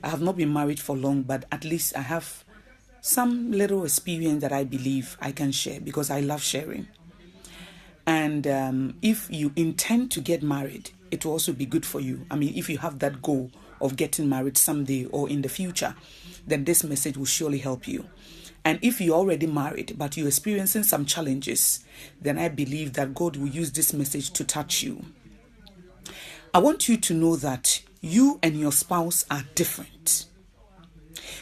I have not been married for long, but at least I have some little experience that I believe I can share because I love sharing. And if you intend to get married, it will also be good for you. I mean, if you have that goal of getting married someday or in the future, then this message will surely help you. And if you're already married, but you're experiencing some challenges, then I believe that God will use this message to touch you. I want you to know that you and your spouse are different.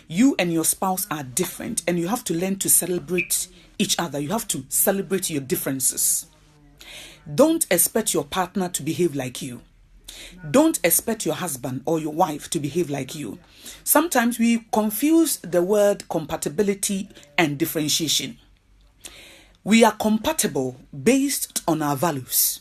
You and your spouse are different, and you have to learn to celebrate each other. You have to celebrate your differences. Don't expect your partner to behave like you. Don't expect your husband or your wife to behave like you. Sometimes we confuse the word compatibility and differentiation. We are compatible based on our values.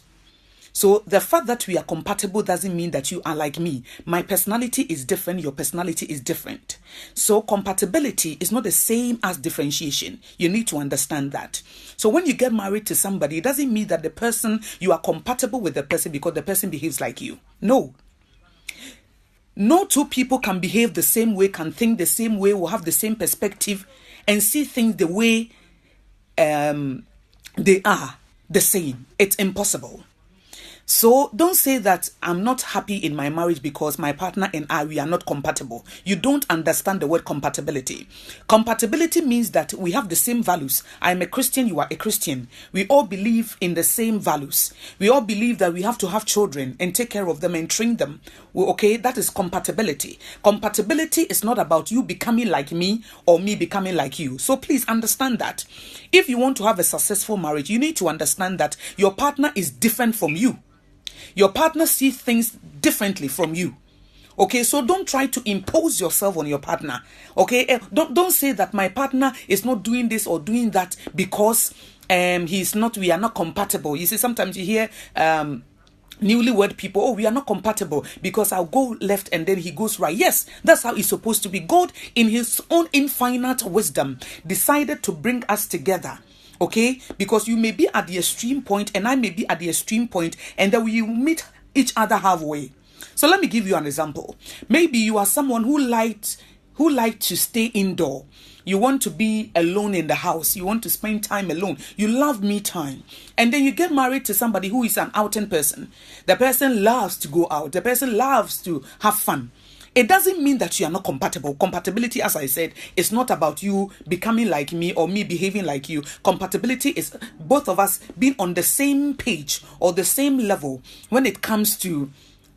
So the fact that we are compatible doesn't mean that you are like me. My personality is different. Your personality is different. So compatibility is not the same as differentiation. You need to understand that. So when you get married to somebody, it doesn't mean that the person, you are compatible with the person because the person behaves like you. No. No two people can behave the same way, can think the same way, will have the same perspective and see things the way they are the same. It's impossible. So don't say that I'm not happy in my marriage because my partner and I, we are not compatible. You don't understand the word compatibility. Compatibility means that we have the same values. I'm a Christian, you are a Christian. We all believe in the same values. We all believe that we have to have children and take care of them and train them. Okay, that is compatibility. Compatibility is not about you becoming like me or me becoming like you. So please understand that. If you want to have a successful marriage, you need to understand that your partner is different from you. Your partner sees things differently from you. Okay, so don't try to impose yourself on your partner. Okay, don't say that my partner is not doing this or doing that because we are not compatible. You see, sometimes you hear newlywed people, oh, we are not compatible because I'll go left and then he goes right. Yes, that's how it's supposed to be. God, in his own infinite wisdom, decided to bring us together. Okay, because you may be at the extreme point and I may be at the extreme point, and then we meet each other halfway. So let me give you an example. Maybe you are someone who liked to stay indoor. You want to be alone in the house. You want to spend time alone. You love me time. And then you get married to somebody who is an outing person. The person loves to go out. The person loves to have fun. It doesn't mean that you are not compatible. Compatibility, as I said, is not about you becoming like me or me behaving like you. Compatibility is both of us being on the same page or the same level when it comes to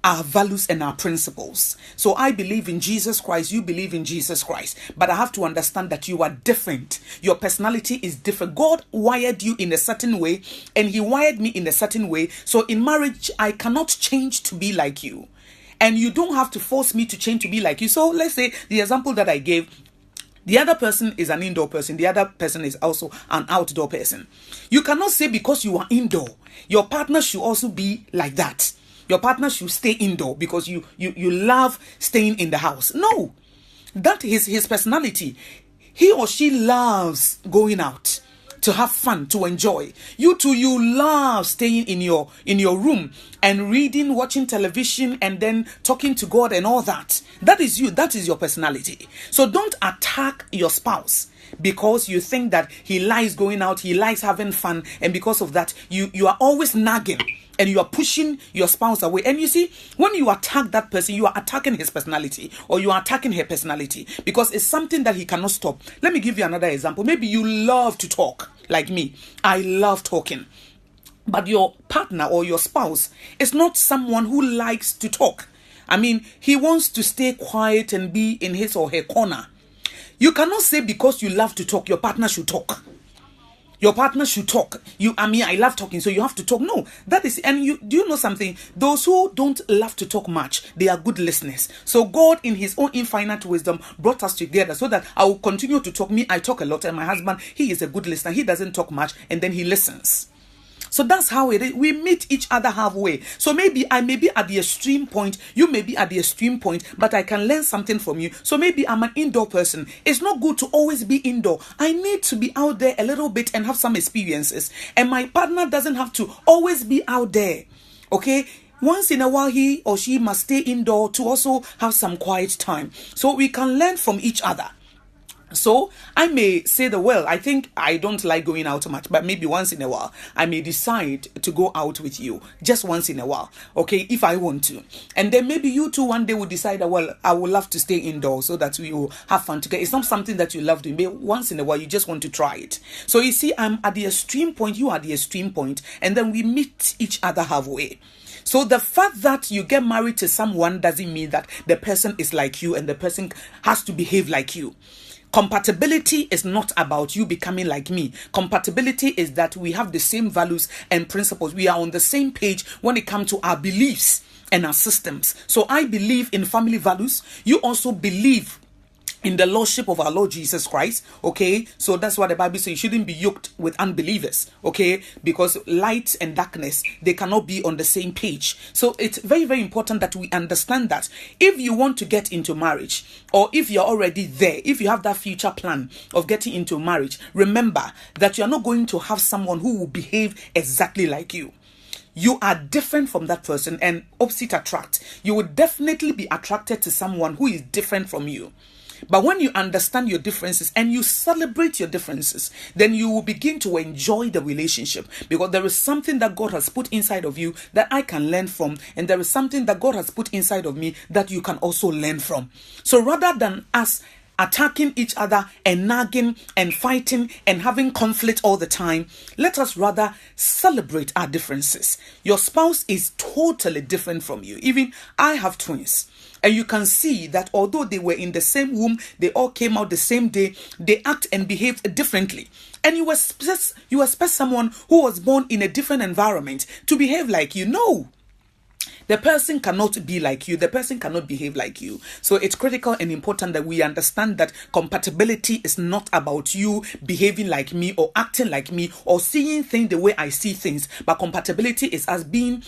our values and our principles. So I believe in Jesus Christ, you believe in Jesus Christ. But I have to understand that you are different. Your personality is different. God wired you in a certain way and he wired me in a certain way. So in marriage, I cannot change to be like you. And you don't have to force me to change to be like you. So let's say the example that I gave, the other person is an indoor person. The other person is also an outdoor person. You cannot say because you are indoor, your partner should also be like that. Your partner should stay indoor because you love staying in the house. No, that is his personality. He or she loves going out to have fun, to enjoy. You too, you love staying in your room and reading, watching television, and then talking to God and all that. That is you. That is your personality. So don't attack your spouse because you think that he likes going out, he likes having fun, and because of that, you are always nagging and you are pushing your spouse away. And you see, when you attack that person, you are attacking his personality or you are attacking her personality because it's something that he cannot stop. Let me give you another example. Maybe you love to talk like me. I love talking. But your partner or your spouse is not someone who likes to talk. I mean, he wants to stay quiet and be in his or her corner. You cannot say because you love to talk, your partner should talk. Your partner should talk. I love talking, so you have to talk. No, that is, and do you know something? Those who don't love to talk much, they are good listeners. So God, in his own infinite wisdom, brought us together so that I will continue to talk. Me, I talk a lot, and my husband, he is a good listener. He doesn't talk much, and then he listens. So that's how it is. We meet each other halfway. So maybe I may be at the extreme point, you may be at the extreme point, but I can learn something from you. So maybe I'm an indoor person. It's not good to always be indoor. I need to be out there a little bit and have some experiences. And my partner doesn't have to always be out there. Okay? Once in a while, he or she must stay indoor to also have some quiet time. So we can learn from each other. So I may say I think I don't like going out much, but maybe once in a while I may decide to go out with you, just once in a while, okay, if I want to. And then maybe you two one day will decide that, I would love to stay indoors so that we will have fun together. It's not something that you love doing, but once in a while you just want to try it. So you see, I'm at the extreme point, you are at the extreme point, and then we meet each other halfway. So the fact that you get married to someone doesn't mean that the person is like you and the person has to behave like you. Compatibility is not about you becoming like me. Compatibility is that we have the same values and principles. We are on the same page when it comes to our beliefs and our systems. So I believe in family values. You also believe in the lordship of our Lord Jesus Christ, okay? So that's what the Bible says. You shouldn't be yoked with unbelievers, okay? Because light and darkness, they cannot be on the same page. So it's very, very important that we understand that if you want to get into marriage, or if you're already there, if you have that future plan of getting into marriage, remember that you're not going to have someone who will behave exactly like you. You are different from that person, and opposite attract. You will definitely be attracted to someone who is different from you. But when you understand your differences and you celebrate your differences, then you will begin to enjoy the relationship, because there is something that God has put inside of you that I can learn from, and there is something that God has put inside of me that you can also learn from. So rather than us attacking each other and nagging and fighting and having conflict all the time, let us rather celebrate our differences. Your spouse is totally different from you. Even I have twins. And you can see that although they were in the same womb, they all came out the same day, they act and behave differently. And you expect someone who was born in a different environment to behave like you. No. The person cannot be like you. The person cannot behave like you. So it's critical and important that we understand that compatibility is not about you behaving like me or acting like me or seeing things the way I see things. But compatibility is us being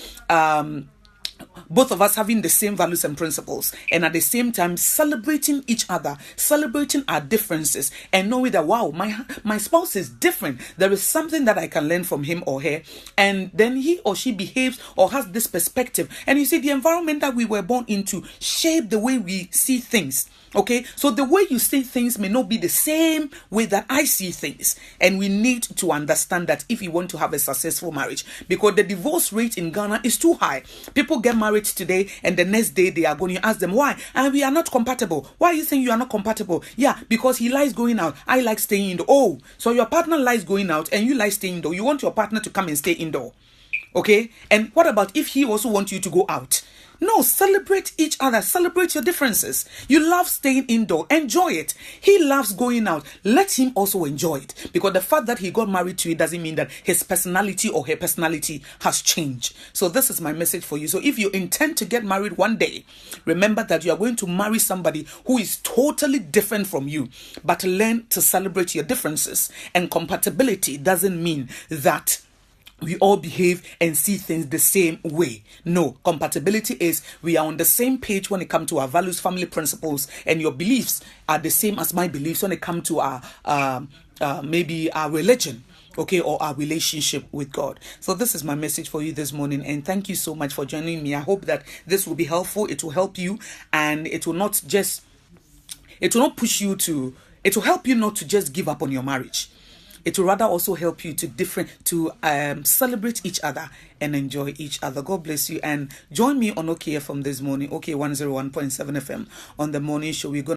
both of us having the same values and principles, and at the same time celebrating each other, celebrating our differences, and knowing that, wow, my spouse is different. There is something that I can learn from him or her, and then he or she behaves or has this perspective. And you see, the environment that we were born into shape the way we see things. Okay, so the way you see things may not be the same way that I see things. And we need to understand that if you want to have a successful marriage, because the divorce rate in Ghana is too high. People get married today and the next day they are going to ask them why. And we are not compatible. Why you think you are not compatible? Yeah, because he likes going out. I like staying indoor. Oh, so your partner likes going out and you like staying indoor. You want your partner to come and stay indoor. Okay, and what about if he also wants you to go out? No, celebrate each other. Celebrate your differences. You love staying indoor. Enjoy it. He loves going out. Let him also enjoy it. Because the fact that he got married to you doesn't mean that his personality or her personality has changed. So this is my message for you. So if you intend to get married one day, remember that you are going to marry somebody who is totally different from you. But learn to celebrate your differences. And compatibility doesn't mean that we all behave and see things the same way. No, compatibility is we are on the same page when it comes to our values, family principles, and your beliefs are the same as my beliefs when it comes to our maybe our religion, okay, or our relationship with God. So this is my message for you this morning, and thank you so much for joining me. I hope that this will be helpful. It will help you, and it will not push you to. It will help you not to just give up on your marriage. It will rather also help you to celebrate each other and enjoy each other. God bless you, and join me on OKFM this morning, OK 101.7 FM on the morning show. We're going